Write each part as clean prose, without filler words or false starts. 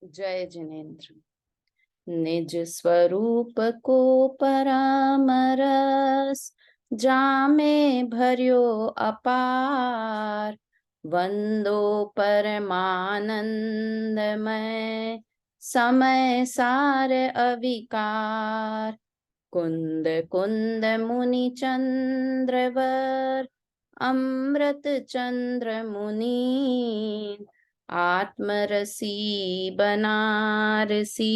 जय जिनेन्द्र। निज स्वरूप को परामरस, जामे भर्यो अपार। वंदो परमानंदमय, समय सार अविकार। कुंद कुंद मुनि चंद्रवर, अमृत चंद्र मुनि। आत्मरसी बनारसी,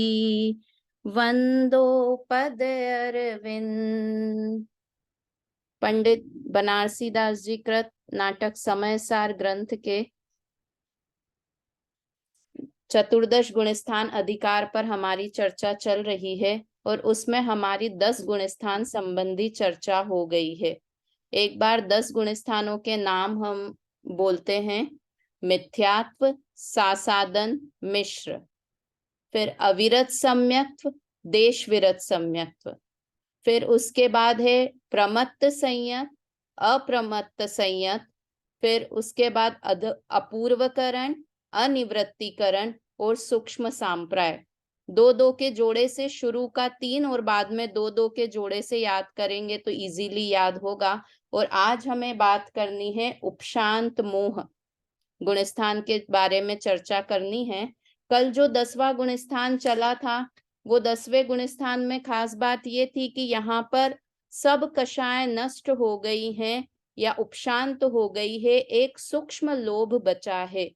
वंदो पद अरविंद। पंडित बनारसी दास जी कृत नाटक समय सार ग्रंथ के चतुर्दश गुणस्थान अधिकार पर हमारी चर्चा चल रही है और उसमें हमारी 10 गुणस्थान संबंधी चर्चा हो गई है। एक बार 10 गुणस्थानों के नाम हम बोलते हैं। मिथ्यात्व, सासादन, मिश्र, फिर अविरत सम्यक्त्व, देश विरत सम्यक्त्व, फिर उसके बाद है प्रमत्त संयत, अप्रमत्त संयत, फिर उसके बाद अपूर्वकरण, अनिवृत्तीकरण और सूक्ष्म सांप्राय। 2-2 के जोड़े से शुरू का 3 और बाद में 2-2 के जोड़े से याद करेंगे तो इजीली याद होगा। और आज हमें बात करनी है उपशांत मोह गुणस्थान के बारे में चर्चा करनी है। कल जो 10वां गुणस्थान चला था, वो 10वें गुणस्थान में खास बात ये थी कि यहाँ पर सब कषाय नष्ट हो गई हैं या उपशांत हो गई है, एक सूक्ष्म लोभ बचा है,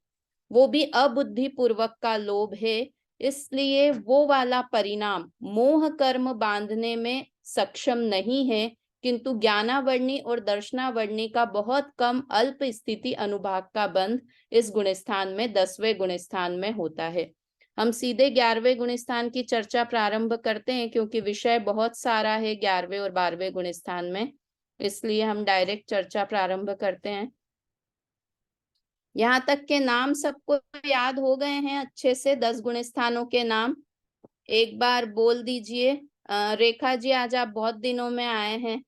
वो भी अबुद्धि पूर्वक का लोभ है। इसलिए वो वाला परिणाम मोह कर्म बांधने में सक्षम नहीं है, किंतु ज्ञानावर्णी और दर्शनावर्णी का बहुत कम अल्प स्थिति अनुभाग का बंध इस गुणस्थान में 10वें गुणस्थान में होता है। हम सीधे 11वें गुणस्थान की चर्चा प्रारंभ करते हैं क्योंकि विषय बहुत सारा है 11वें और 12वें गुणस्थान में, इसलिए हम डायरेक्ट चर्चा प्रारंभ करते हैं। यहाँ तक के नाम सबको याद हो गए हैं अच्छे से? 10 गुणस्थानों के नाम एक बार बोल दीजिए। रेखा जी, आज आप बहुत दिनों में आए हैं।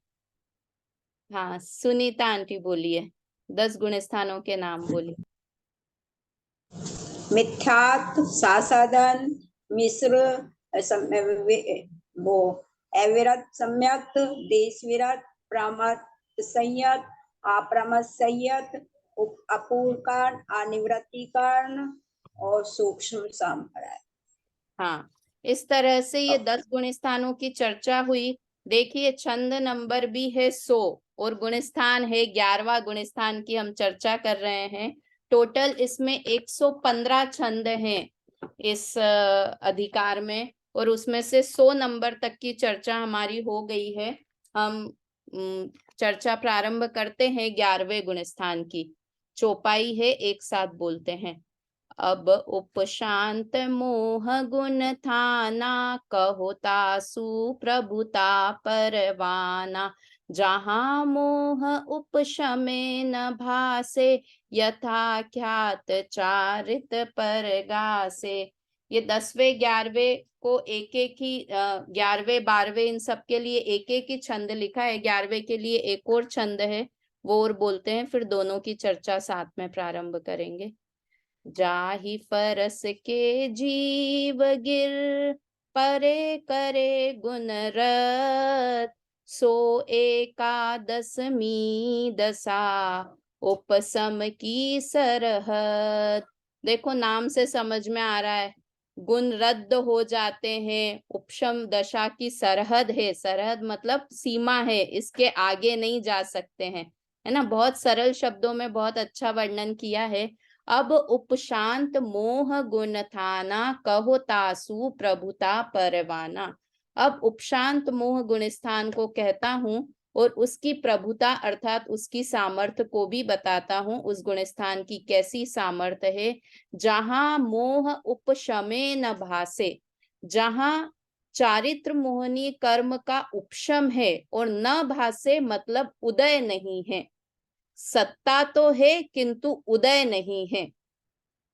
हाँ, सुनीता आंटी बोलिए, 10 गुणस्थानों के नाम बोलिए। मिथ्यात्व, सासादन, मिश्र, वो अविरत सम्यक, देश विरत, प्रमत्त संयत, अप्रमत्त संयत, अपूर्वकरण, अनिवृत्तीकरण और सूक्ष्म संप्रदाय। हाँ, इस तरह से ये 10 गुणस्थानों की चर्चा हुई। देखिए, छंद नंबर भी है 100 और गुणस्थान है 11वां गुणस्थान की हम चर्चा कर रहे हैं। टोटल इसमें 115 छंद हैं इस अधिकार में, और उसमें से 100 नंबर तक की चर्चा हमारी हो गई है। हम चर्चा प्रारंभ करते हैं 11वें गुणस्थान की। चौपाई है, एक साथ बोलते हैं। अब उपशांत मोह गुण थाना, कहो तासु प्रभुता परवाना। जहाँ मोह उपशमे न भासे, यथा ख्यात चारित परगासे। ये 10वें 11वें को एक एक ही 11वें 12वें इन सब के लिए एक एक ही छंद लिखा है। 11वें के लिए एक और छंद है, वो और बोलते हैं, फिर दोनों की चर्चा साथ में प्रारंभ करेंगे। जाहि फरस के जीव गिर, परे करे गुण रत। सो एकादशमी दशा, उपशम की सरहद। देखो, नाम से समझ में आ रहा है, गुण रद्द हो जाते हैं, उपशम दशा की सरहद है। सरहद मतलब सीमा है, इसके आगे नहीं जा सकते हैं, है ना। बहुत सरल शब्दों में बहुत अच्छा वर्णन किया है। अब उपशांत मोह गुण थाना, कहो तासु प्रभुता परवाना। अब उपशांत मोह गुणस्थान को कहता हूं और उसकी प्रभुता अर्थात उसकी सामर्थ्य को भी बताता हूं। उस गुणस्थान की कैसी सामर्थ्य है? जहां मोह उपशमे न भासे, जहां चारित्र मोहनी कर्म का उपशम है और न भासे मतलब उदय नहीं है। सत्ता तो है किंतु उदय नहीं है।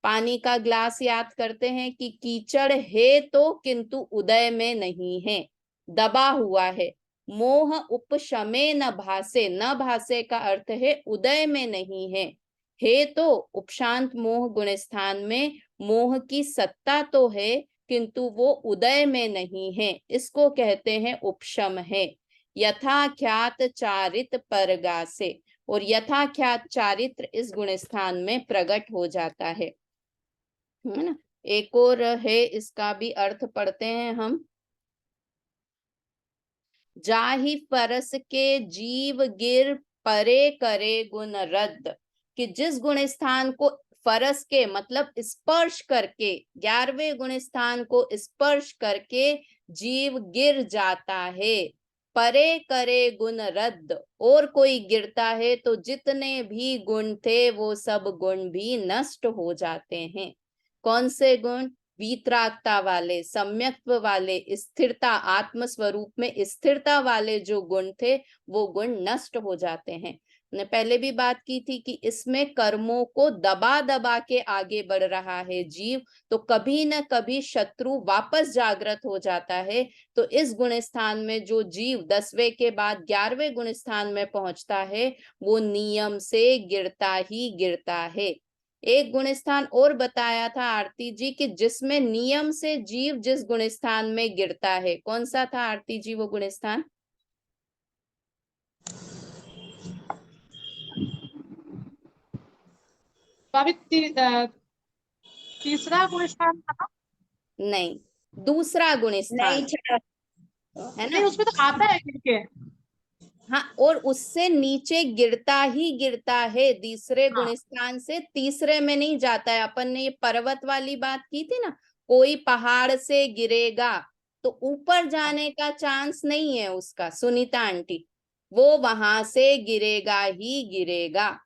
पानी का ग्लास याद करते हैं कि कीचड़ है तो किंतु उदय में नहीं है, दबा हुआ है। मोह उपशमे न भासे, न भासे का अर्थ है उदय में नहीं है। है तो उपशांत मोह गुण स्थान में मोह की सत्ता तो है, किंतु वो उदय में नहीं है, इसको कहते हैं उपशम है। यथाख्यात चारित परगासे, और यथाख्यात चारित्र इस गुण स्थान में प्रकट हो जाता है ना। एक और है, इसका भी अर्थ पढ़ते हैं हम। जाहि परस के जीव गिर परे करे गुण रद्द, कि जिस गुण स्थान को फरस के मतलब स्पर्श करके, 11वें गुण स्थान को स्पर्श करके जीव गिर जाता है, परे करे गुण रद्द, और कोई गिरता है तो जितने भी गुण थे वो सब गुण भी नष्ट हो जाते हैं। कौन से गुण? वीतरागता वाले, सम्यक्त्व वाले, स्थिरता, आत्म स्वरूप में स्थिरता वाले जो गुण थे वो गुण नष्ट हो जाते हैं। ने पहले भी बात की थी कि इसमें कर्मों को दबा दबा के आगे बढ़ रहा है जीव, तो कभी न कभी शत्रु वापस जागृत हो जाता है। तो इस गुण स्थान में जो जीव 10वें के बाद 11वें गुण स्थान में पहुंचता है वो नियम से गिरता ही गिरता है। एक गुण स्थान और बताया था आरती जी कि जिसमें नियम से जीव जिस गुण स्थान में गिरता है, कौन सा था आरती जी वो गुण स्थान? भाभी तीसरा गुण स्थान था ना? नहीं, दूसरा गुण नहीं स्थान छठा। है नहीं, ना। उसमें तो आता है गिर के। हाँ, और उससे नीचे गिरता ही गिरता है, तीसरे हाँ। गुण स्थान से तीसरे में नहीं जाता है। अपन ने ये पर्वत वाली बात की थी ना, कोई पहाड़ से गिरेगा तो ऊपर जाने का चांस नहीं है उसका, सुनीता आंटी, वो वहां से गिरेगा ही गिरेगा,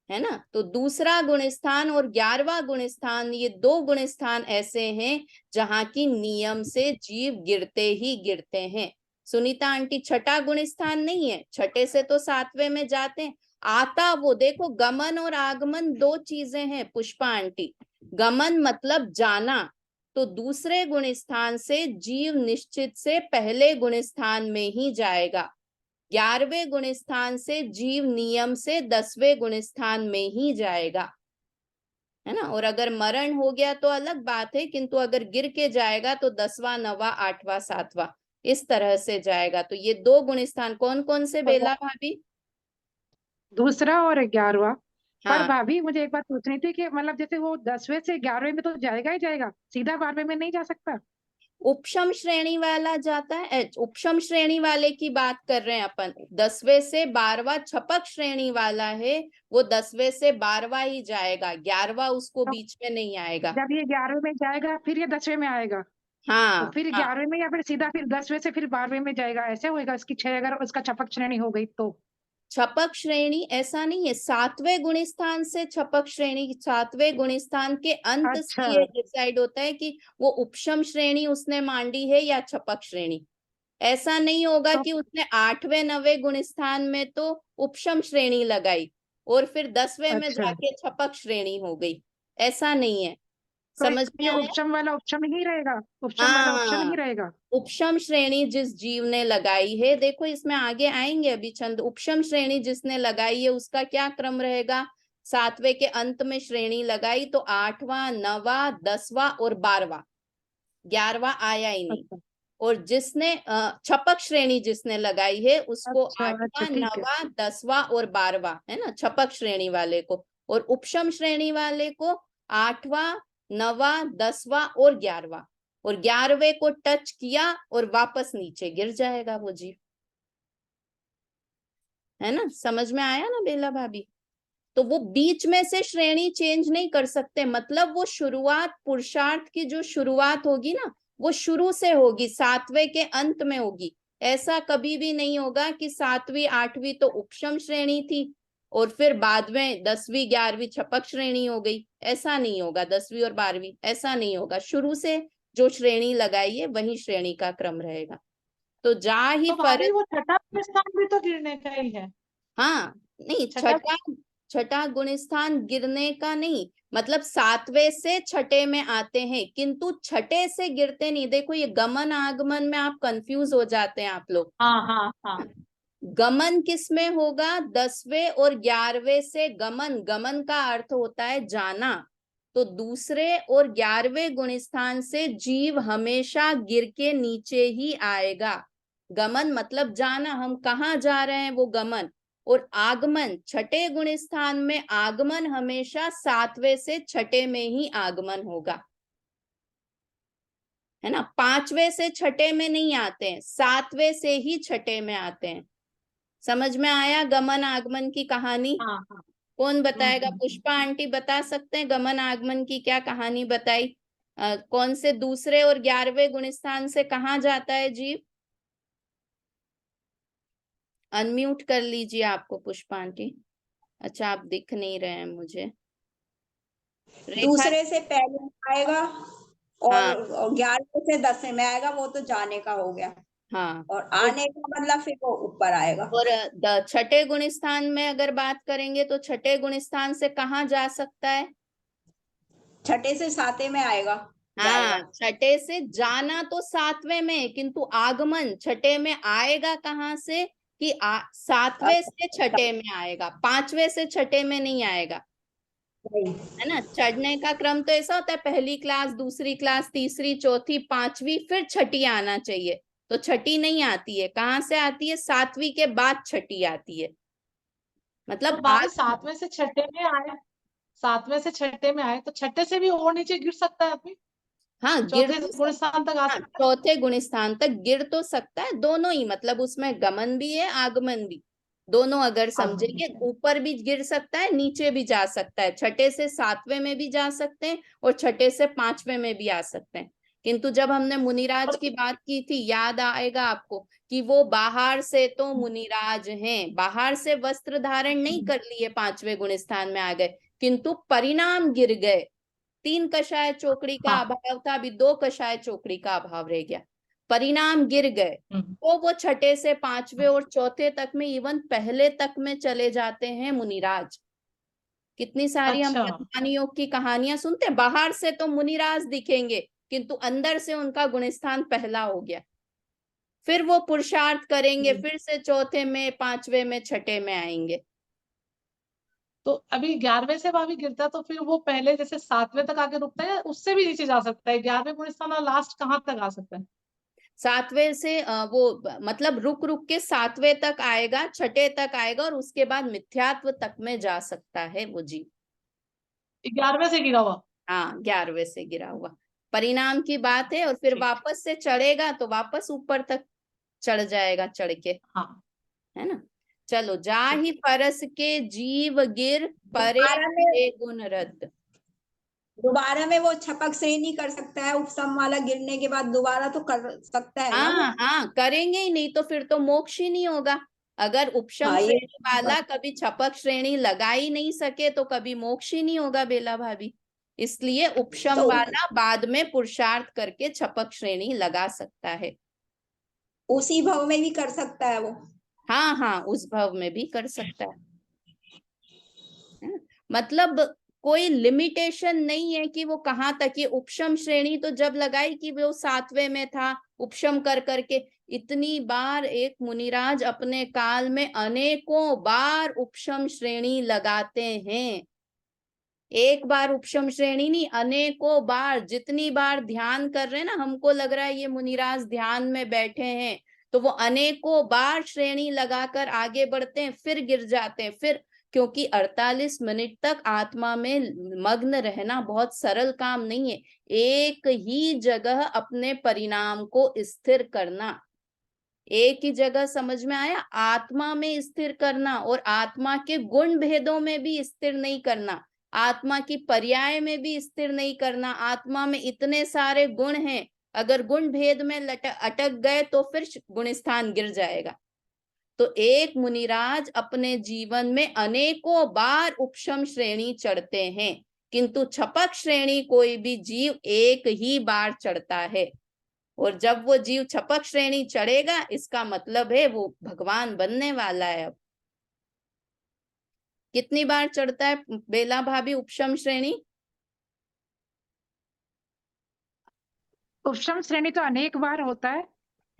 है ना। तो दूसरा गुण स्थान और 11वां गुण स्थान, ये दो गुण स्थान ऐसे हैं जहां की नियम से जीव गिरते ही गिरते हैं। सुनीता आंटी, छठा गुण स्थान नहीं है, छठे से तो 7वें में जाते हैं। आता वो देखो, गमन और आगमन दो चीजें हैं पुष्पा आंटी। गमन मतलब जाना, तो दूसरे गुण स्थान से जीव निश्चित से पहले गुण स्थान में ही जाएगा। 11वें गुण स्थान से जीव नियम से 10वें गुण स्थान में ही जाएगा, है ना। और अगर मरण हो गया तो अलग बात है, किंतु अगर गिर के जाएगा तो 10वां, 9वां, 8वां, 7वां इस तरह से जाएगा। तो ये दो गुण स्थान कौन कौन से बेला भाभी? दूसरा और 11वां। पर हाँ, भाभी मुझे एक बात पूछनी थी कि मतलब जैसे वो 10वें से 11वें में तो जाएगा ही जाएगा, सीधा 12वें में नहीं जा सकता? उपशम श्रेणी वाला जाता है। उपशम श्रेणी वाले की बात कर रहे हैं अपन। 10वें से 12वां छपक श्रेणी वाला है, वो 10वें से 12वां ही जाएगा, 11वां उसको तो बीच में नहीं आएगा। जब ये 11वें में जाएगा फिर ये 10वें में आएगा, तो हाँ फिर हाँ, 11वें में या फिर सीधा फिर 10वें से फिर 12वें में जाएगा, ऐसे होएगा? इसकी 6 अगर उसका छपक श्रेणी हो गई तो? छपक श्रेणी ऐसा नहीं है, 7वें गुण स्थान से छपक श्रेणी, 7वें गुण स्थान के अंत अच्छा। से ये डिसाइड होता है कि वो उपशम श्रेणी उसने मांडी है या छपक श्रेणी। ऐसा नहीं होगा तो कि उसने 8वें 9वें गुण स्थान में तो उपशम श्रेणी लगाई और फिर 10वें में अच्छा, जाके छपक श्रेणी हो गई, ऐसा नहीं है। तो समझ में ये आया? उपशम वाला उपशम ही रहेगा, उपशम वाला उपशम ही हाँ, रहेगा। उपशम श्रेणी जिस जीव ने लगाई है, देखो इसमें आगे आएंगे अभी चंद। उपशम श्रेणी जिसने लगाई है उसका क्या क्रम रहेगा? 7वें के अंत में श्रेणी लगाई तो 8वां, 9वां, 10वां और 12वां, 11वां आया ही नहीं। अच्छा और जिसने छपक श्रेणी जिसने लगाई है उसको अच्छा अच्छा, 8वां, ठीक है। 9वां, 10वां और 12वां, है ना, छपक श्रेणी वाले को। और उपशम श्रेणी वाले को 8वां, 9वां, 10वां और 11वां, और 11वें को टच किया और वापस नीचे गिर जाएगा वो जीव, है ना। समझ में आया ना बेला भाभी? तो वो बीच में से श्रेणी चेंज नहीं कर सकते, मतलब वो शुरुआत, पुरुषार्थ की जो शुरुआत होगी ना वो शुरू से होगी, 7वें के अंत में होगी। ऐसा कभी भी नहीं होगा कि 7वीं 8वीं तो उपशम श्रेणी थी और फिर बाद में 10वीं 11वीं छपक श्रेणी हो गई, ऐसा नहीं होगा। 10वीं और 12वीं ऐसा नहीं होगा, शुरू से जो श्रेणी लगाई है वही श्रेणी का क्रम रहेगा। तो जा ही तो भाभी फरक। वो छठा स्थान भी तो गिरने का ही है। हाँ, नहीं, छठा। छठा, छठा गुण स्थान गिरने का नहीं, मतलब 7वें से छठे में आते हैं किंतु छठे से गिरते नहीं। देखो ये गमन आगमन में आप कंफ्यूज हो जाते हैं आप लोग। हाँ हाँ हाँ। गमन किस में होगा? 10वें और 11वें से गमन, गमन का अर्थ होता है जाना, तो दूसरे और 11वें गुण स्थान से जीव हमेशा गिर के नीचे ही आएगा। गमन मतलब जाना, हम कहाँ जा रहे हैं वो गमन। और आगमन, छठे गुण स्थान में आगमन हमेशा 7वें से छठे में ही आगमन होगा, है ना। 5वें से छठे में नहीं आते हैं, 7वें से ही छठे में आते हैं। समझ में आया गमन आगमन की कहानी? हाँ हाँ। कौन बताएगा? हम्म। पुष्पा आंटी बता सकते हैं गमन आगमन की क्या कहानी बताई? कौन से दूसरे और 11वें गुण स्थान से कहाँ जाता है जीव? अनम्यूट कर लीजिए आपको पुष्पा आंटी। अच्छा, आप दिख नहीं रहे हैं मुझे। रेखा, दूसरे से पहले में आएगा हाँ और 11वें से 10वें में आएगा, वो तो जाने का हो गया। हाँ। और आने का मतलब फिर वो ऊपर आएगा। और छठे गुण स्थान में अगर बात करेंगे तो छठे गुण स्थान से कहाँ जा सकता है? छठे से 7वें में आएगा, जाएगा। हाँ, छठे से जाना तो 7वें में, किंतु आगमन छठे में आएगा कहाँ से? कि 7वें से छठे में आएगा, 5वें से छठे में नहीं आएगा, नहीं। है ना। चढ़ने का क्रम तो ऐसा होता है, पहली क्लास, दूसरी क्लास, तीसरी, चौथी, पांचवी, फिर छठी आना चाहिए। तो छठी नहीं आती है, कहाँ से आती है? 7वीं के बाद छठी आती है। तो मतलब भाभी आज, 7वें से छठे में आए, 7वें से छठे में आए तो छठे से भी और नीचे गिर सकता है आदमी, हाँ गिर चौथे तो गुण सकता, स्थान तक आ हाँ सकता है। चौथे गुण स्थान तक गिर तो सकता है, दोनों ही, मतलब उसमें गमन भी है आगमन भी, दोनों अगर समझेंगे। ऊपर भी गिर सकता है, नीचे भी जा सकता है, छठे से 7वें में भी जा सकते हैं और छठे से 5वें में भी आ सकते हैं। किंतु जब हमने मुनिराज की बात की थी, याद आएगा आपको कि वो बाहर से तो मुनिराज हैं, बाहर से वस्त्र धारण नहीं कर लिए, 5वें गुण स्थान में आ गए, किंतु परिणाम गिर गए। 3 कषाय चोकड़ी का हाँ। अभाव था, अभी 2 कषाय चोकड़ी का अभाव रह गया, परिणाम गिर गए। हम्म। तो वो छठे से 5वें और चौथे तक में, इवन पहले तक में चले जाते हैं मुनिराज। कितनी सारी हम अच्छा। ज्ञान योग की कहानियां सुनते हैं, बाहर से तो मुनिराज दिखेंगे किंतु अंदर से उनका गुणस्थान पहला हो गया। फिर वो पुरुषार्थ करेंगे, फिर से चौथे में, 5वें में, छठे में आएंगे। तो अभी 11वें से भाभी गिरता है तो फिर वो पहले जैसे 7वें तक आके रुकता है, उससे भी नीचे जा सकता है? 11वें गुण स्थान और लास्ट कहाँ तक आ सकता है? 7वें से मतलब रुक रुक के 7वें तक आएगा, छठे तक आएगा और उसके बाद मिथ्यात्व तक में जा सकता है वो जीव। 11वें से गिरा हुआ? हाँ, 11वें से गिरा हुआ, परिणाम की बात है। और फिर ठीक। वापस से चढ़ेगा तो वापस ऊपर तक चढ़ जाएगा, चढ़ के, हाँ। है ना। चलो, जा ठीक ही है। परस के जीव गिर, परे दोबारा में फिरे गुण रद्द। दोबारा में वो छपक से ही नहीं कर सकता है, उपसम वाला गिरने के बाद दोबारा तो कर सकता है ना वो। हाँ हाँ, करेंगे ही नहीं तो फिर तो मोक्ष ही नहीं होगा। अगर उपशम हाँ, ये श्रेणी वाला कभी छपक श्रेणी लगा ही नहीं सके तो कभी मोक्ष ही नहीं होगा बेला भाभी। इसलिए उपशम तो वाला बाद में पुरुषार्थ करके छपक श्रेणी लगा सकता है। उसी भव में भी कर सकता है वो। हाँ हाँ, उस भव में भी कर सकता है ना? मतलब कोई लिमिटेशन नहीं है कि वो कहाँ तक। ये उपशम श्रेणी तो जब लगाई कि वो 7वें में था, उपशम कर करके इतनी बार एक मुनिराज अपने काल में अनेकों बार उपशम श्रेणी लगाते हैं। एक बार उपशम श्रेणी नहीं, अनेकों बार, जितनी बार ध्यान कर रहे हैं ना, हमको लग रहा है ये मुनिराज ध्यान में बैठे हैं, तो वो अनेकों बार श्रेणी लगाकर आगे बढ़ते हैं, फिर गिर जाते हैं, फिर, क्योंकि 48 मिनट तक आत्मा में मग्न रहना बहुत सरल काम नहीं है। एक ही जगह अपने परिणाम को स्थिर करना, एक ही जगह, समझ में आया? आत्मा में स्थिर करना, और आत्मा के गुण भेदों में भी स्थिर नहीं करना, आत्मा की पर्याय में भी स्थिर नहीं करना। आत्मा में इतने सारे गुण हैं, अगर गुण भेद में अटक गए तो फिर गुण स्थान गिर जाएगा। तो एक मुनिराज अपने जीवन में अनेकों बार उपशम श्रेणी चढ़ते हैं, किंतु छपक श्रेणी कोई भी जीव एक ही बार चढ़ता है। और जब वो जीव छपक श्रेणी चढ़ेगा, इसका मतलब है वो भगवान बनने वाला है। अब कितनी बार चढ़ता है बेला भाभी उपशम श्रेणी? उपशम श्रेणी तो अनेक बार होता है,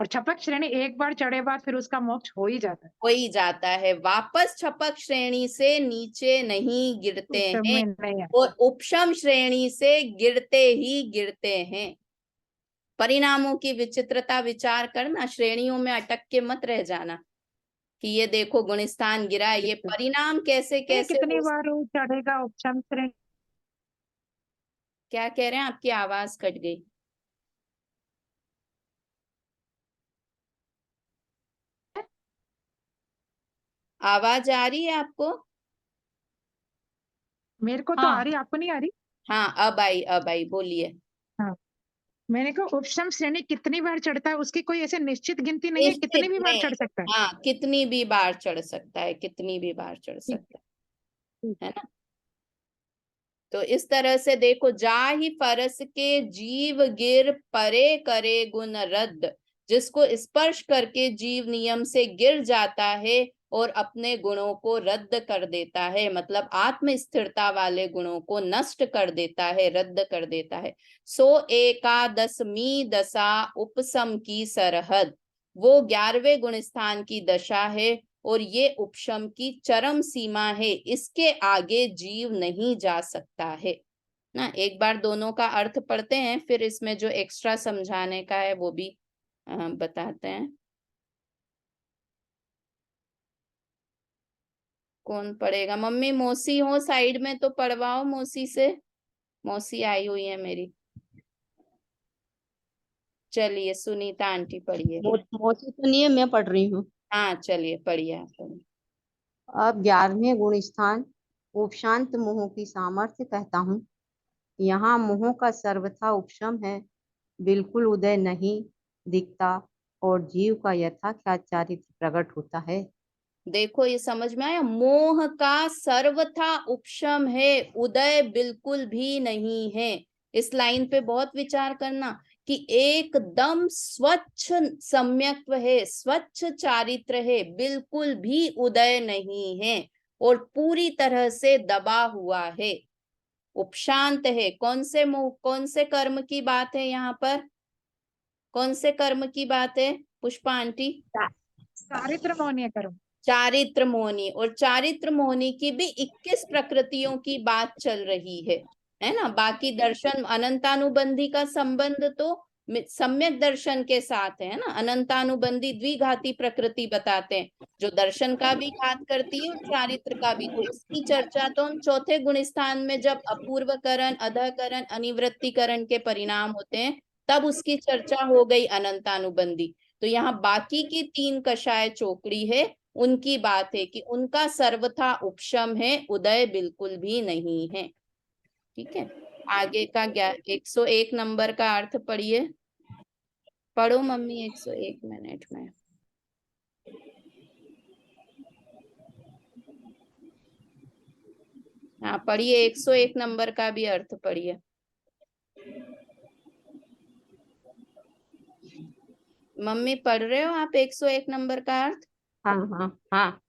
और छपक श्रेणी एक बार चढ़े बाद फिर उसका मोक्ष हो ही जाता है, हो ही जाता है, वापस छपक श्रेणी से नीचे नहीं गिरते उस हैं में नहीं है। और उपशम श्रेणी से गिरते ही गिरते हैं। परिणामों की विचित्रता विचार करना, श्रेणियों में अटक के मत रह जाना कि ये देखो गुणस्थान गिरा है, ये परिणाम कैसे ये कैसे कितनी हो। बार वो चढ़ेगा उपशम श्रेणी? क्या कह रहे हैं? आपकी आवाज कट गई। आवाज आ रही है आपको? मेरे को तो हाँ। आ रही, आपको नहीं आ रही? हाँ, अब आई, बोलिए। हाँ, मैंने कहा उपशम श्रेणी कितनी बार चढ़ता है, उसकी कोई ऐसे निश्चित गिनती नहीं है, कितनी निश्चित भी बार नहीं, चढ़ सकता है। हाँ, कितनी भी बार चढ़ सकता है, कितनी भी बार चढ़ ठीक। सकता है ना। तो इस तरह से देखो, जाहि फरस के जीव गिर परे करे गुण रद्द, जिसको स्पर्श करके जीव नियम से गिर जाता है और अपने गुणों को रद्द कर देता है, मतलब आत्म स्थिरता वाले गुणों को नष्ट कर देता है, रद्द कर देता है। सो एकादशमी दशा उपसम की सरहद, वो 11वें गुण स्थान की दशा है और ये उपशम की चरम सीमा है, इसके आगे जीव नहीं जा सकता है ना। एक बार दोनों का अर्थ पढ़ते हैं, फिर इसमें जो एक्स्ट्रा समझाने का है वो भी बताते हैं। कौन पढ़ेगा? मम्मी, मौसी हो साइड में तो पढ़वाओ मौसी से, मौसी आई हुई है मेरी। चलिए सुनीता आंटी पढ़िए। मौसी तो नहीं है, मैं पढ़ रही हूँ। हाँ चलिए पढ़िए आप पढ़िए। अब 11वें गुण स्थान उपशांत मोह की सामर्थ्य कहता हूँ। यहाँ मोह का सर्वथा उपशम है, बिल्कुल उदय नहीं दिखता और जीव का यथाख्यात चारित्र प्रकट होता है। देखो ये समझ में आया, मोह का सर्वथा उपशम है, उदय बिल्कुल भी नहीं है। इस लाइन पे बहुत विचार करना कि एकदम स्वच्छ सम्यक्त्व है, स्वच्छ चारित्र है, बिल्कुल भी उदय नहीं है और पूरी तरह से दबा हुआ है, उपशांत है। कौन से मोह, कौन से कर्म की बात है यहाँ पर? कौन से कर्म की बात है पुष्पा आंटी? चारित्र मौनीय कर्म। चारित्र मोहनी, और चारित्र मोहनी की भी 21 प्रकृतियों की बात चल रही है ना। बाकी दर्शन अनंतानुबंधी का संबंध तो सम्यक दर्शन के साथ है ना। अनंतानुबंधी द्विघाती प्रकृति बताते हैं, जो दर्शन का भी घात करती है और चारित्र का भी। तो इसकी चर्चा तो हम चौथे गुण स्थान में, जब अपूर्वकरण, अधःकरण, अनिवृत्तिकरण के परिणाम होते हैं, तब उसकी चर्चा हो गई अनंतानुबंधी। तो यहाँ बाकी की 3 कषाय चोकड़ी है, उनकी बात है कि उनका सर्वथा उपशम है, उदय बिल्कुल भी नहीं है। ठीक है, आगे का 101 नंबर का अर्थ पढ़िए। पढ़ो मम्मी 101 मिनट में। हाँ पढ़िए, 101 नंबर का भी अर्थ पढ़िए। मम्मी पढ़ रहे हो आप 101 नंबर का अर्थ? हाँ हाँ हाँ।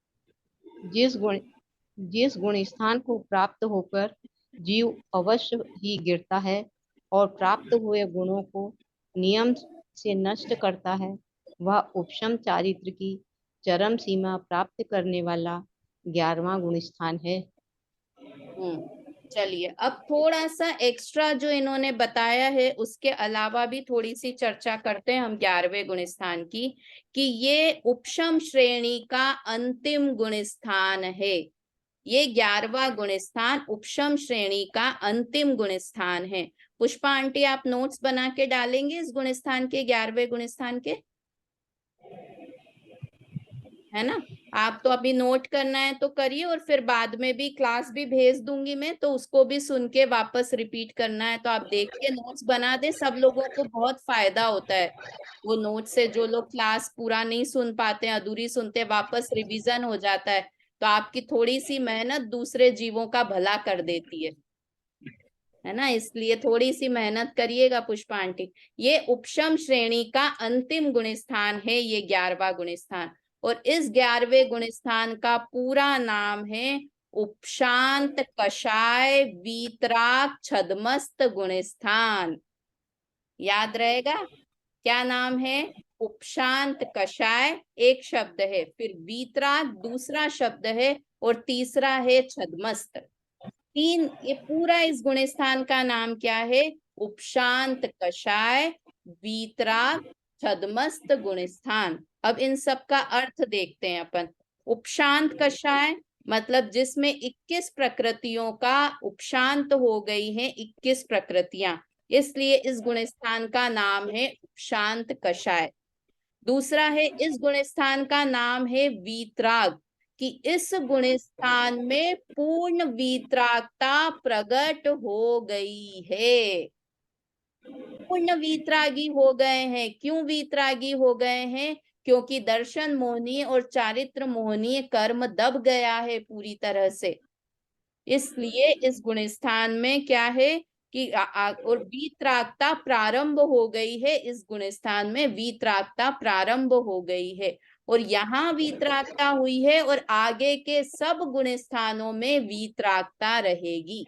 जिस गुण स्थान को प्राप्त होकर जीव अवश्य ही गिरता है और प्राप्त हुए गुणों को नियम से नष्ट करता है, वह उपशम चारित्र की चरम सीमा प्राप्त करने वाला 11वां गुण स्थान है। चलिए अब थोड़ा सा एक्स्ट्रा जो इन्होंने बताया है उसके अलावा भी थोड़ी सी चर्चा करते हैं हम 11वें गुण स्थान की, कि ये उपशम श्रेणी का अंतिम गुण स्थान है। ये 11वां गुण स्थान उपशम श्रेणी का अंतिम गुण स्थान है। पुष्पा आंटी आप नोट्स बना के डालेंगे इस गुण स्थान के, 11वें गुण स्थान के, है ना। आप तो अभी नोट करना है तो करिए, और फिर बाद में भी क्लास भी भेज दूंगी मैं, तो उसको भी सुन के वापस रिपीट करना है। तो आप देख के नोट्स बना दे, सब लोगों को बहुत फायदा होता है वो नोट से। जो लोग क्लास पूरा नहीं सुन पाते, अधूरी सुनते, वापस रिवीजन हो जाता है, तो आपकी थोड़ी सी मेहनत दूसरे जीवों का भला कर देती है ना। इसलिए थोड़ी सी मेहनत करिएगा पुष्पा आंटी। ये उपशम श्रेणी का अंतिम गुण स्थान है, ये 11वां गुण स्थान। और इस 11वें गुण स्थान का पूरा नाम है उपशांत कषाय वीतराग छदमस्त गुण स्थान। याद रहेगा क्या नाम है? उपशांत कषाय एक शब्द है, फिर वीतराग दूसरा शब्द है, और तीसरा है छद्मस्त। तीन, ये पूरा इस गुणस्थान का नाम क्या है? उपशांत कषाय वीतराग छद्मस्त गुणस्थान। अब इन सब का अर्थ देखते हैं अपन। उपशांत कषाय मतलब जिसमें 21 प्रकृतियों का उपशांत हो गई है, 21 प्रकृतियां, इसलिए इस गुणस्थान का नाम है उपशांत कषाय। दूसरा है, इस गुणस्थान का नाम है वीतराग, कि इस गुणस्थान में पूर्ण वीतरागता प्रकट हो गई है। पूर्ण वीतरागी हो गए हैं। क्यों वीतरागी हो गए हैं? क्योंकि दर्शन मोहनीय और चारित्र मोहनीय कर्म दब गया है पूरी तरह से, इसलिए इस गुणस्थान में क्या है कि और वीतरागता प्रारंभ हो गई है। इस गुणस्थान में वीतरागता प्रारंभ हो गई है, और यहाँ वीतरागता हुई है, और आगे के सब गुणस्थानों में वीतरागता रहेगी।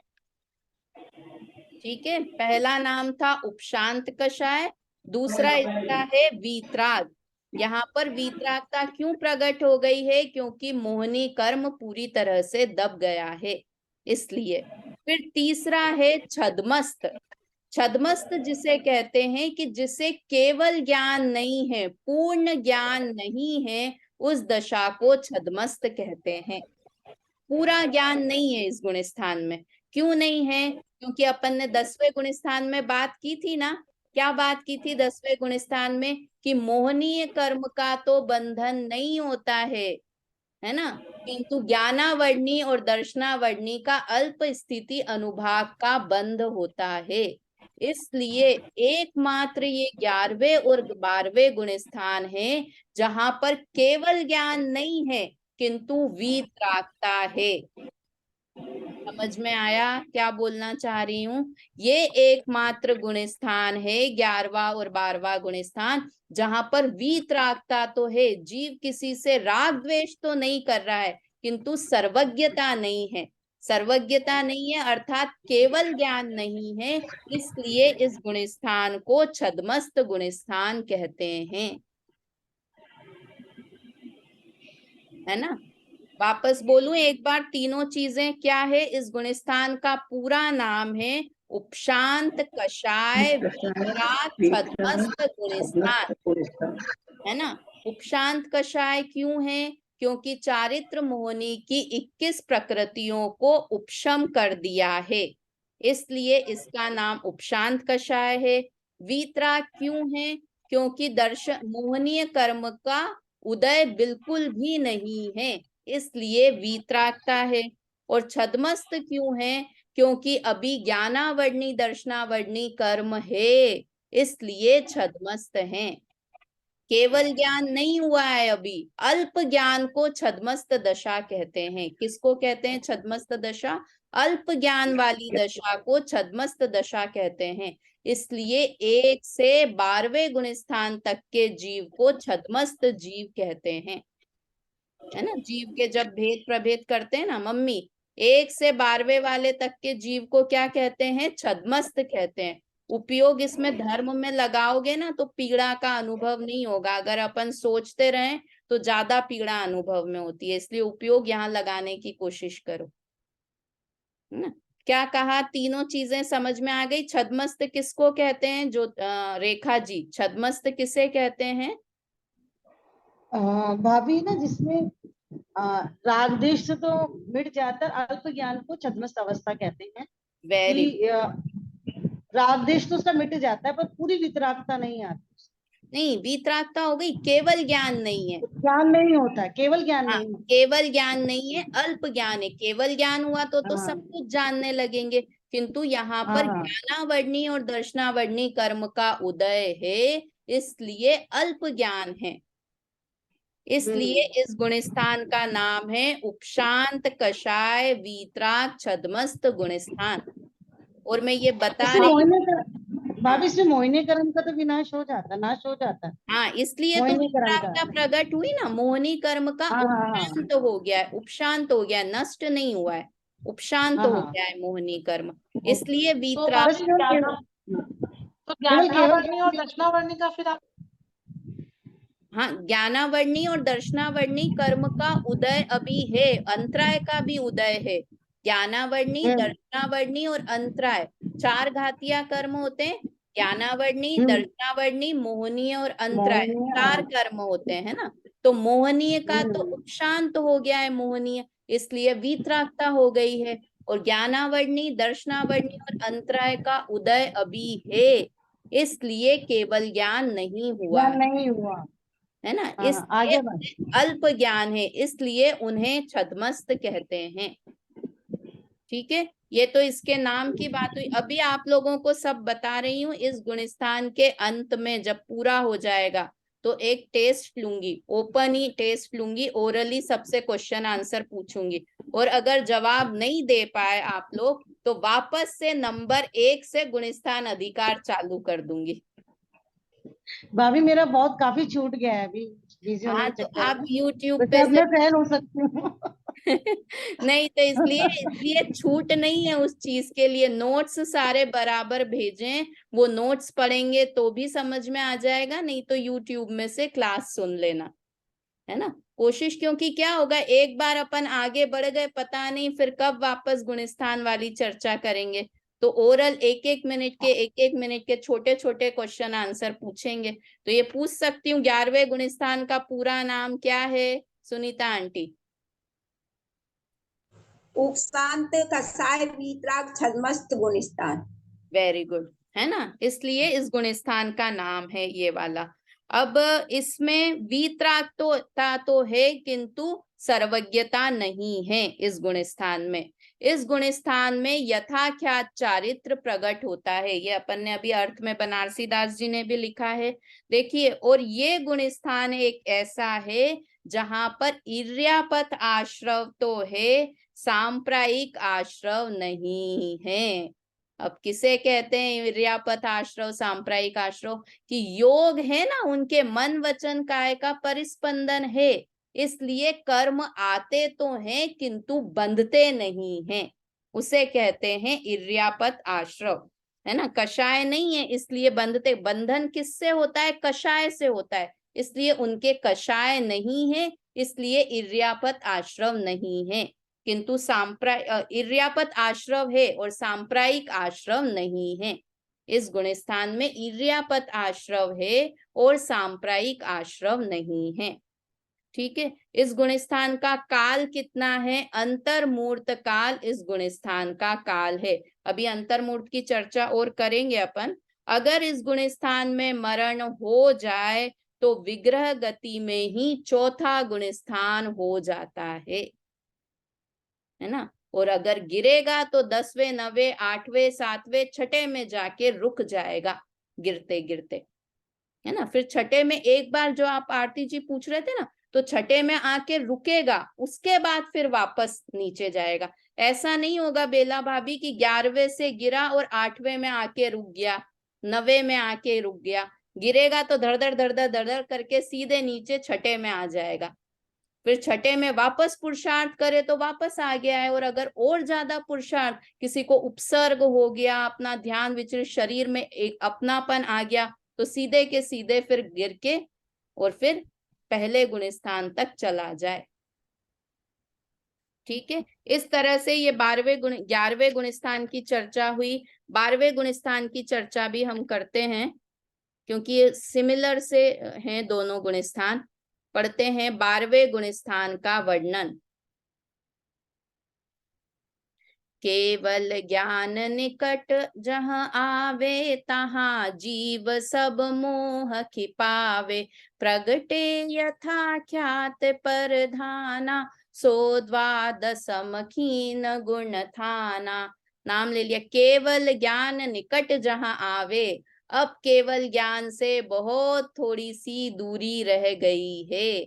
ठीक है, पहला नाम था उपशांत कषाय, दूसरा इसका है वीतराग। यहाँ पर वीतरागता क्यों प्रकट हो गई है? क्योंकि मोहनी कर्म पूरी तरह से दब गया है, इसलिए। फिर तीसरा है छद्मस्त। छद्मस्त जिसे कहते हैं कि जिसे केवल ज्ञान नहीं है, पूर्ण ज्ञान नहीं है, उस दशा को छद्मस्त कहते हैं। पूरा ज्ञान नहीं है इस गुणस्थान में। क्यों नहीं है? क्योंकि अपन ने 10वें गुणस्थान में बात की थी ना। क्या बात की थी 10वें गुणस्थान में? कि मोहनीय कर्म का तो बंधन नहीं होता है ना, किंतु ज्ञानावर्णी और दर्शनावर्णी का अल्प स्थिति अनुभाग का बंध होता है। इसलिए एकमात्र ये 11वें और 12वें गुणस्थान है जहां पर केवल ज्ञान नहीं है किंतु वीतरागता है। समझ में आया क्या बोलना चाह रही हूँ? ये एकमात्र गुणस्थान है 11वां और 12वां गुणस्थान जहां पर वीतरागता तो है, जीव किसी से राग द्वेष तो नहीं कर रहा है, किंतु सर्वज्ञता नहीं है। सर्वज्ञता नहीं है अर्थात केवल ज्ञान नहीं है, इसलिए इस गुणस्थान को छद्मस्त गुणस्थान कहते हैं, है ना। वापस बोलूं एक बार, तीनों चीजें क्या है? इस गुणस्थान का पूरा नाम है उपशांत कषाय वीतराग छद्मस्त गुणस्थान, है ना। उपशांत कषाय क्यों है? क्योंकि चारित्र मोहनी की 21 प्रकृतियों को उपशम कर दिया है, इसलिए इसका नाम उपशांत कषाय है। वीतराग क्यों है? क्योंकि दर्शन मोहनीय कर्म का उदय बिल्कुल भी नहीं है, इसलिए वीतरागता है। और छद्मस्त क्यों है? क्योंकि अभी ज्ञानावर्णी दर्शनावर्णी कर्म है, इसलिए छद्मस्त हैं। केवल ज्ञान नहीं हुआ है अभी, अल्प ज्ञान को छद्मस्त दशा कहते हैं। किसको कहते हैं छद्मस्त दशा? अल्प ज्ञान वाली दशा को छद्मस्त दशा कहते हैं। इसलिए 1 से 12वें गुणस्थान तक के जीव को छद्मस्त जीव कहते हैं, है ना। जीव के जब भेद प्रभेद करते हैं ना मम्मी, 1 से 12वें वाले तक के जीव को क्या कहते हैं? छद्मस्त कहते हैं। उपयोग इसमें धर्म में लगाओगे ना तो पीड़ा का अनुभव नहीं होगा। अगर अपन सोचते रहें तो ज्यादा पीड़ा अनुभव में होती है, इसलिए उपयोग यहाँ लगाने की कोशिश करो, है ना। क्या कहा? तीनों चीजें समझ में आ गई। छद्मस्त किसको कहते हैं? जो रेखा जी, छद्मस्त किसे कहते हैं? भाभी ना, जिसमें राग देश से तो मिट जाता है, अल्प ज्ञान को छद्मस्त अवस्था कहते हैं। वेरी राग देश तो उसका मिट जाता है पर पूरी वितरागता नहीं आती। नहीं, वीतरागता हो गई, केवल ज्ञान नहीं है। ज्ञान नहीं होता है, केवल ज्ञान हाँ, नहीं होता। केवल ज्ञान नहीं है, अल्प ज्ञान है। केवल ज्ञान हुआ तो हाँ। सब कुछ जानने लगेंगे, किंतु यहाँ पर हाँ। ज्ञानावर्णी और दर्शनावर्णी कर्म का उदय है, इसलिए अल्प ज्ञान है। इसलिए इस गुणस्थान का नाम है उपशांत कषाय वीतराग छद्मस्त गुणस्थान। और मैं ये बता इसमें रही हूँ, भाभी इसमें मोहिनीकरण का तो विनाश हो जाता है, नाश हो जाता है। हाँ, इसलिए तो मोहिनीकरण का। वितरागता प्रकट हुई ना। मोहनी कर्म का हाँ हाँ उपशांत हो गया है, उपशांत हो गया है, नष्ट नहीं हुआ है, उपशांत हाँ हो हाँ। गया है मोहनी कर्म, इसलिए तो वीतराग। बस केवल तो ज्ञानावर्णी और दक्षिणावर्णी का फिर आप हाँ, ज्ञानावर्णी और दर्शनावर्णी कर्म का उदय अभी है, अंतराय का भी उदय है। ज्ञानावर्णी, दर्शनावर्णी और अंतराय 4 घातिया कर्म होते हैं। ज्ञानावर्णी, दर्शनावर्णी, मोहनीय और अंतराय 4 कर्म होते हैं, है ना। तो मोहनीय का तो उपशांत हो गया है मोहनीय, इसलिए वीतरागता हो गई है। और ज्ञानावर्णी, दर्शनावर्णी और अंतराय का उदय अभी है, इसलिए केवल ज्ञान नहीं हुआ ज्ञान नहीं हुआ, है ना। हाँ, इसलिए आगे बढ़। अल्प ज्ञान है, इसलिए उन्हें छद्मस्त कहते हैं। ठीक है, ये तो इसके नाम की बात हुई। अभी आप लोगों को सब बता रही हूँ। इस गुणस्थान के अंत में जब पूरा हो जाएगा तो एक टेस्ट लूंगी, ओपन ही टेस्ट लूंगी, ओरली सबसे क्वेश्चन आंसर पूछूंगी। और अगर जवाब नहीं दे पाए आप लोग तो वापस से नंबर 1 से गुणस्थान अधिकार चालू कर दूंगी। भाभी मेरा बहुत काफी छूट गया है अभी बिजी होने हाँ, के तो चक्कर आप में, YouTube तो पे शायद से मैं फेल हो सकती हूँ। नहीं तो इसलिए छूट नहीं है उस चीज के लिए। नोट्स सारे बराबर भेजें, वो नोट्स पढ़ेंगे तो भी समझ में आ जाएगा, नहीं तो YouTube में से क्लास सुन लेना, है ना। कोशिश, क्योंकि क्या होगा, एक बार अपन आगे बढ़ गए, पता नहीं फिर कब वापस गुणस्थान वाली चर्चा करेंगे। तो ओरल एक एक मिनट के छोटे छोटे क्वेश्चन आंसर पूछेंगे। तो ये पूछ सकती हूँ, 11वें गुणस्थान का पूरा नाम क्या है सुनीता आंटी? उपशांत, कसाय, वीतराग, छद्मस्त, गुणस्थान। वेरी गुड, है ना। इसलिए इस गुणस्थान का नाम है ये वाला। अब इसमें वीतरागता तो है किंतु सर्वज्ञता नहीं है इस गुणस्थान में। इस गुणस्थान में यथाख्यात चारित्र प्रकट होता है, ये अपन ने अभी अर्थ में बनारसी दास जी ने भी लिखा है। देखिए, और ये गुणस्थान एक ऐसा है जहां पर इर्यापत आश्रव तो है, सांप्रायिक आश्रव नहीं है। अब किसे कहते हैं इर्यापत आश्रव, सांप्रायिक आश्रव? कि योग है ना, उनके मन वचन काय का परिस्पंदन है, इसलिए कर्म आते तो हैं किंतु बंधते नहीं हैं, उसे कहते हैं इर्यापत आश्रव, है ना। कषाय नहीं है इसलिए बंधते, बंधन किससे होता है? कषाय से होता है, इसलिए उनके कषाय नहीं है, इसलिए इर्यापत आश्रव नहीं है। किंतु इर्यापत आश्रव है और सांप्रायिक आश्रव नहीं है। इस गुणस्थान में इर्यापत आश्रव है और सांप्रायिक आश्रव नहीं है। ठीक है, इस गुणस्थान का काल कितना है? अंतर्मूर्त काल इस गुणस्थान का काल है। अभी अंतर्मूर्त की चर्चा और करेंगे अपन। अगर इस गुणस्थान में मरण हो जाए तो विग्रह गति में ही चौथा गुणस्थान हो जाता है ना। और अगर गिरेगा तो 10वें, 9वें, 8वें, 7वें, 6ठे में जाके रुक जाएगा गिरते गिरते, है ना। फिर 6ठे में एक बार जो आप आरती जी पूछ रहे थे ना, तो 6ठे में आके रुकेगा, उसके बाद फिर वापस नीचे जाएगा। ऐसा नहीं होगा बेला भाभी कि 11वें से गिरा और 8वें में आके रुक गया, 9वें में आके रुक गया। गिरेगा तो धड़ धड़ करके सीधे नीचे 6ठे में आ जाएगा। फिर 6ठे में वापस पुरुषार्थ करे तो वापस आ गया है। और अगर और ज्यादा पुरुषार्थ, किसी को उपसर्ग हो गया, अपना ध्यान विचलित, शरीर में एक अपनापन आ गया, तो सीधे के सीधे फिर गिर के और फिर पहले गुणस्थान तक चला जाए। ठीक है, इस तरह से ये 11वें गुणस्थान की चर्चा हुई। 12वें गुणस्थान की चर्चा भी हम करते हैं क्योंकि ये सिमिलर से हैं दोनों गुणस्थान। पढ़ते हैं 12वें गुणस्थान का वर्णन। केवल ज्ञान निकट जहाँ आवे, तहाँ जीव सब मोह खिपावे। प्रगटे यथा ख्यात परधाना, सो द्वादशम खीन गुण थाना। नाम ले लिया। केवल ज्ञान निकट जहाँ आवे, अब केवल ज्ञान से बहुत थोड़ी सी दूरी रह गई है।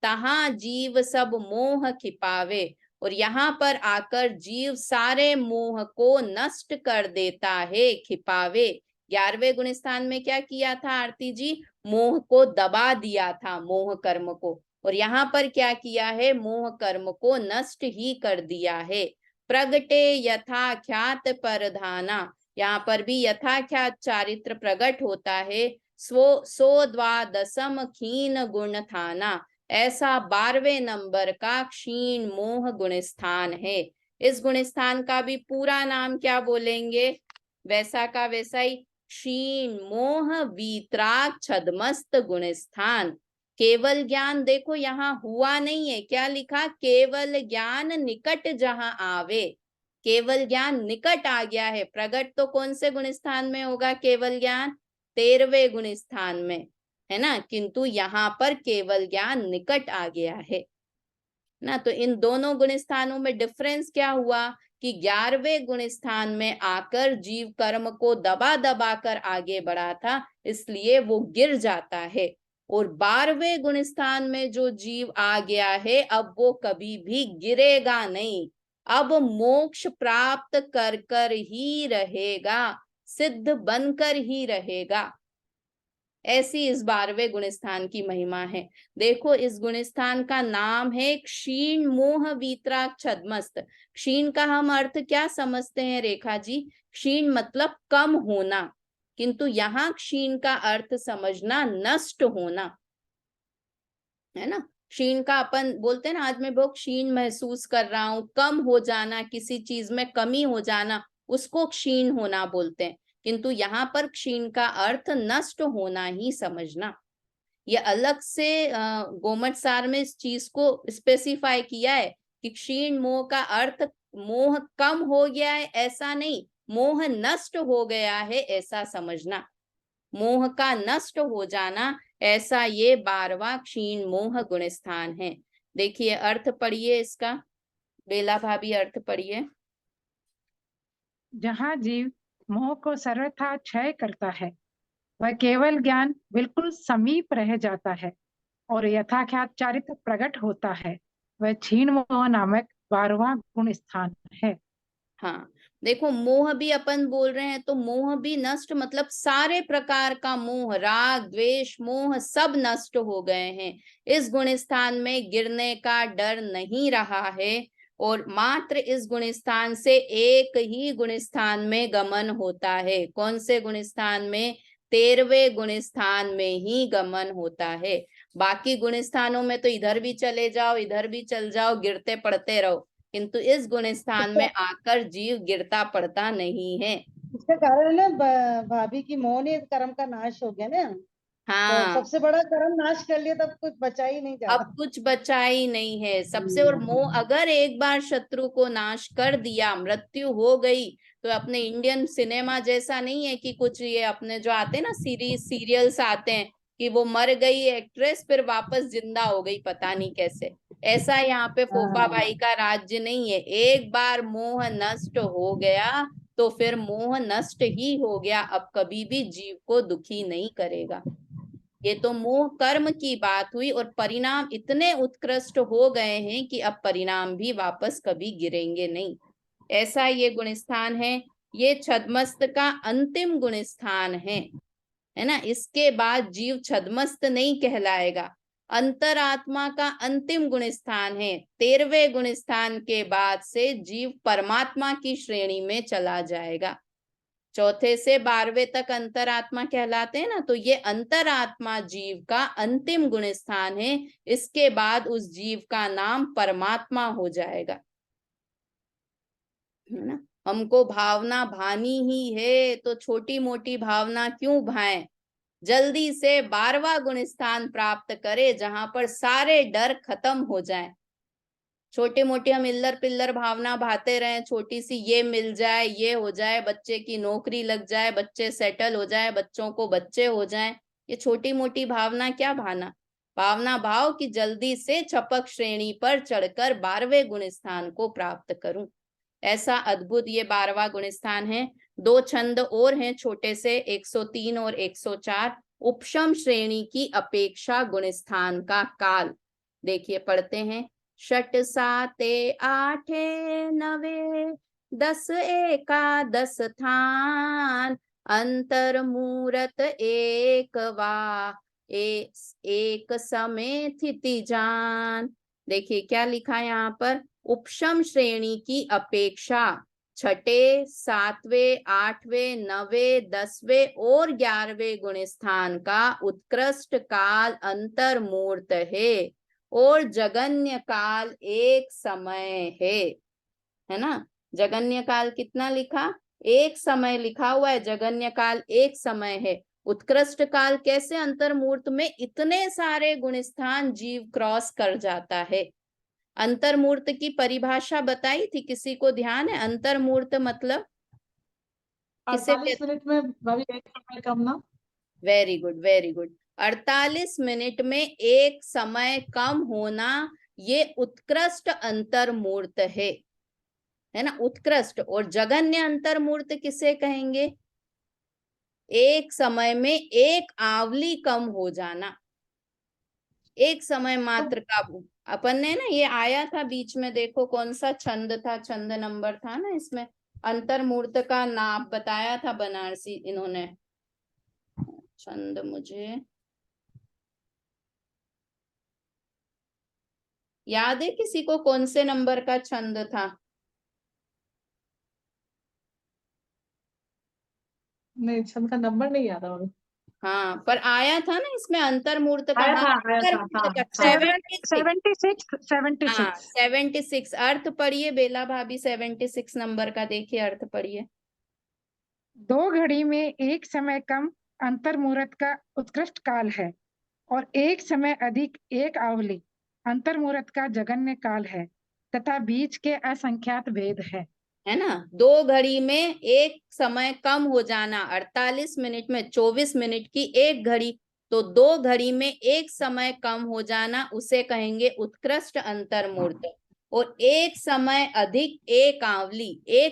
तहाँ जीव सब मोह खिपावे, और यहाँ पर आकर जीव सारे मोह को नष्ट कर देता है। खिपावे, 11वें गुणस्थान में क्या किया था आरती जी? मोह को दबा दिया था, मोह कर्म को। और यहाँ पर क्या किया है? मोह कर्म को नष्ट ही कर दिया है। प्रगटे यथाख्यात परधाना, यहाँ पर भी यथाख्यात चारित्र प्रकट होता है। सो द्वादशम क्षीण गुण थाना, ऐसा 12वें नंबर का क्षीण मोह गुण स्थान है। इस गुण स्थान का भी पूरा नाम क्या बोलेंगे? वैसा का वैसा ही क्षीण मोह वीतराग छदमस्त गुण स्थान। केवल ज्ञान, देखो यहाँ हुआ नहीं है, क्या लिखा? केवल ज्ञान निकट जहां आवे। केवल ज्ञान निकट आ गया है। प्रगट तो कौन से गुण स्थान में होगा केवल ज्ञान? 13वें गुण स्थान में, है ना। किंतु यहाँ पर केवल ज्ञान निकट आ गया है ना। तो इन दोनों गुण स्थानों में डिफरेंस क्या हुआ कि 11वें गुण स्थान में आकर जीव कर्म को दबा दबा कर आगे बढ़ा था, इसलिए वो गिर जाता है। और 12वें गुण स्थान में जो जीव आ गया है, अब वो कभी भी गिरेगा नहीं, अब मोक्ष प्राप्त कर कर ही रहेगा, सिद्ध बनकर ही रहेगा। ऐसी इस 12वें गुण स्थान की महिमा है। देखो, इस गुण स्थान का नाम है क्षीण मोह वीतराग छदमस्त। क्षीण का हम अर्थ क्या समझते हैं रेखा जी? क्षीण मतलब कम होना, किंतु यहाँ क्षीण का अर्थ समझना नष्ट होना, है ना। क्षीण का अपन बोलते हैं ना, आज मैं बहुत क्षीण महसूस कर रहा हूं, कम हो जाना, किसी चीज में कमी हो जाना, उसको क्षीण होना बोलते हैं। किंतु यहाँ पर क्षीण का अर्थ नष्ट होना ही समझना। ये अलग से गोमट सार में इस चीज को स्पेसिफाई किया है कि क्षीण मोह का अर्थ मोह कम हो गया है ऐसा नहीं, मोह नष्ट हो गया है ऐसा समझना। मोह का नष्ट हो जाना, ऐसा ये 12वां क्षीण मोह गुण स्थान है। देखिए अर्थ पढ़िए इसका, बेला भाभी अर्थ पढ़िए। जहाँ जीव मोह को सर्वथा क्षय करता है, वह केवल ज्ञान बिल्कुल समीप रह जाता है और यथाख्यात चारित्र प्रकट होता है, वह क्षीण मोह नामक 12वां गुण स्थान है। हाँ, देखो मोह भी अपन बोल रहे हैं तो मोह भी नष्ट, मतलब सारे प्रकार का मोह, राग द्वेष मोह सब नष्ट हो गए हैं। इस गुण स्थान में गिरने का डर नहीं रहा है और मात्र इस गुण स्थान से एक ही गुण स्थान में गमन होता है। कौन से गुण स्थान में? 13वें गुण स्थान में ही गमन होता है। बाकी गुण स्थानों में तो इधर भी चले जाओ, इधर भी चल जाओ, गिरते पड़ते रहो, किंतु इस गुण स्थान में आकर जीव गिरता पड़ता नहीं है। इसका कारण है ना भाभी की मोह कर्म का नाश हो गया ना। तो हाँ, सबसे बड़ा कर्म नाश कर लिया, तब कुछ बचा ही नहीं अब ज्यादा। कुछ बचा ही नहीं है सबसे। और मोह अगर एक बार शत्रु को नाश कर दिया, मृत्यु हो गई, तो अपने इंडियन सिनेमा जैसा नहीं है कि कुछ ये अपने जो आते हैं ना सीरियल्स आते हैं कि वो मर गई एक्ट्रेस फिर वापस जिंदा हो गई पता नहीं कैसे। ऐसा यहाँ पे फोफा भाई का राज्य नहीं है। एक बार मोह नष्ट हो गया तो फिर मोह नष्ट ही हो गया, अब कभी भी जीव को दुखी नहीं करेगा। ये तो मोह कर्म की बात हुई और परिणाम इतने उत्कृष्ट हो गए हैं कि अब परिणाम भी वापस कभी गिरेंगे नहीं। ऐसा ये गुण स्थान है। ये छद्मस्त का अंतिम गुण स्थान है ना। इसके बाद जीव छद्मस्त नहीं कहलाएगा। अंतरात्मा का अंतिम गुण स्थान है। 13वें गुण स्थान के बाद से जीव परमात्मा की श्रेणी में चला जाएगा। चौथे से 12वें तक अंतरात्मा कहलाते हैं ना, तो ये अंतरात्मा जीव का अंतिम गुण स्थान है। इसके बाद उस जीव का नाम परमात्मा हो जाएगा, है ना। हमको भावना भानी ही है तो छोटी मोटी भावना क्यों भाएं, जल्दी से 12वां गुण स्थान प्राप्त करे जहां पर सारे डर खत्म हो जाएं। छोटे मोटे हम इल्लर पिल्लर भावना भाते रहे, छोटी सी ये मिल जाए, ये हो जाए, बच्चे की नौकरी लग जाए, बच्चे सेटल हो जाए, बच्चों को बच्चे हो जाए, ये छोटी मोटी भावना क्या भाना। भावना भाव कि जल्दी से छपक श्रेणी पर चढ़कर 12वें गुण स्थान को प्राप्त करूं। ऐसा अद्भुत ये 12वां गुण स्थान है। 2 छंद और हैं छोटे से, 103 और 104। उपशम श्रेणी की अपेक्षा गुण स्थान का काल देखिए, पढ़ते हैं। षट साते आठे नवे 10 एकादश थान, अंतर मूरत एक वा एक समय स्थिति जान। देखिए क्या लिखा है यहाँ पर, उपशम श्रेणी की अपेक्षा छठे, सातवें, आठवें, नवें, 10वें और 11वें गुण स्थान का उत्कृष्ट काल अंतर्मूर्त है और जगन्य काल एक समय है ना। जगन्य काल कितना लिखा? एक समय लिखा हुआ है, जगन्य काल एक समय है। उत्कृष्ट काल कैसे? अंतर्मूर्त में इतने सारे गुण स्थान जीव क्रॉस कर जाता है। अंतर्मूर्त की परिभाषा बताई थी, किसी को ध्यान है? अंतर्मूर्त मतलब किसे 48 मिनट में भाभी एक समय कम ना? Very good, very good. 48 minute में एक समय कम होना, ये उत्कृष्ट अंतर्मूर्त है ना, उत्कृष्ट। और जगन्य अंतर्मूर्त किसे कहेंगे? एक समय में एक आवली कम हो जाना, एक समय मात्र का। अपन ने ना, ये आया था बीच में, देखो कौन सा छंद था, छंद नंबर था ना इसमें, अंतर्मूर्त का नाम बताया था बनारसी इन्होंने। छंद मुझे याद है किसी को, कौन से नंबर का छंद था? नहीं, छंद का नंबर नहीं याद है। हाँ, पर आया था ना इसमें अंतर्मूर्त का। आया हाँ, था, आया था, हाँ, अंतर्मूर्त का हाँ। 76। 76 76 अर्थ पढ़िए बेला भाभी, 76 नंबर का देखिए, अर्थ पढ़िए। 2 घड़ी में एक समय कम अंतर्मूर्त का उत्कृष्ट काल है और एक समय अधिक एक आवली अंतर्मूर्त का जगन्य काल है तथा बीच के असंख्यात भेद है ना। 2 घड़ी में एक समय कम हो जाना, 48 मिनट में 24 मिनट की एक घड़ी, तो 2 घड़ी में एक समय कम हो जाना उसे कहेंगे उत्कृष्ट अंतर्मूर्त। और एक समय अधिक एक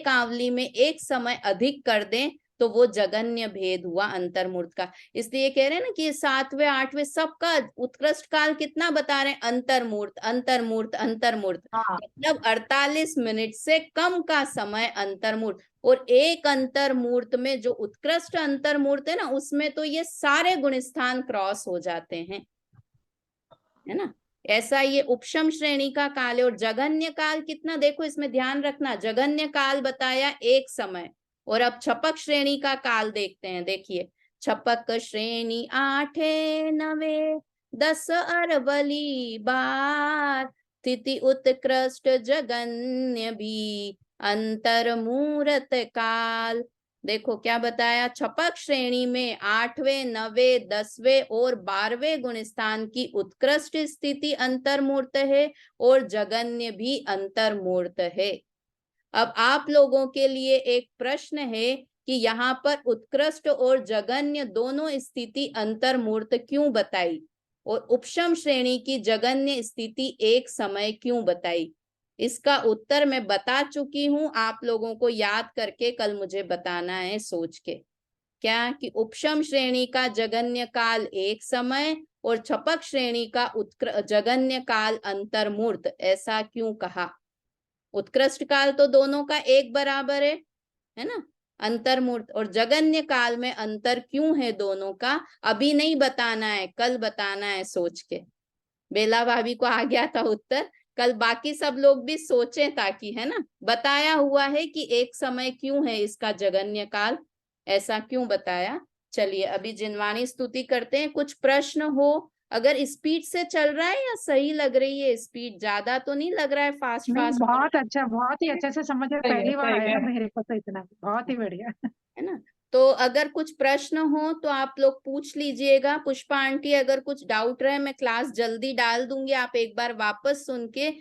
आवली में एक समय अधिक कर दें तो वो जगन्य भेद हुआ अंतर्मूर्त का। इसलिए कह रहे हैं ना कि 7वें 8वें सबका उत्कृष्ट काल कितना बता रहे हैं? अंतर्मूर्त अंतर्मूर्त अंतर्मूर्त, हाँ। मतलब 48 मिनट से कम का समय अंतर्मूर्त। और एक अंतर्मूर्त में जो उत्कृष्ट अंतर्मूर्त है ना, उसमें तो ये सारे गुण स्थान क्रॉस हो जाते हैं, है ना। ऐसा ये उपशम श्रेणी का काल है। और जगन्य काल कितना, देखो इसमें ध्यान रखना, जगन्य काल बताया एक समय। और अब छपक श्रेणी का काल देखते हैं, देखिए। छपक श्रेणी 8 9 10 अरवली बार, स्थिति उत्कृष्ट जगन्य भी अंतर्मूर्त काल। देखो क्या बताया, छपक श्रेणी में 8वें 9वें 10वें और 12वें गुण स्थान की उत्कृष्ट स्थिति अंतर्मूर्त है और जगन्य भी अंतर्मूर्त है। अब आप लोगों के लिए एक प्रश्न है कि यहाँ पर उत्कृष्ट और जगन्य दोनों स्थिति अंतर्मूर्त क्यों बताई और उपशम श्रेणी की जगन्य स्थिति एक समय क्यों बताई? इसका उत्तर मैं बता चुकी हूं, आप लोगों को याद करके कल मुझे बताना है सोच के। क्या कि उपशम श्रेणी का जगन्य काल एक समय और छपक श्रेणी का जगन्य काल अंतर्मूर्त, ऐसा क्यों कहा? उत्कृष्ट काल तो दोनों का एक बराबर है ना। अंतर्मूर्त और जगन्य काल में अंतर क्यों है दोनों का, अभी नहीं बताना है, कल बताना है सोच के। बेला भाभी को आ गया था उत्तर, कल बाकी सब लोग भी सोचें, ताकि, है ना। बताया हुआ है कि एक समय क्यों है इसका जगन्य काल, ऐसा क्यों बताया। चलिए अभी जिनवाणी स्तुति करते हैं। कुछ प्रश्न हो, अगर स्पीड से चल रहा है या सही लग रही है स्पीड? ज्यादा तो नहीं लग रहा है फास्ट नहीं, फास्ट? बहुत अच्छा, बहुत ही अच्छे से समझ में, सही है, पहली बार सही आया है। मेरे को तो इतना, बहुत ही बढ़िया। है ना। तो अगर कुछ प्रश्न हो तो आप लोग पूछ लीजिएगा। पुष्पा आंटी, अगर कुछ डाउट रहे, मैं क्लास जल्दी डाल दूंगी, आप एक बार वापस सुन के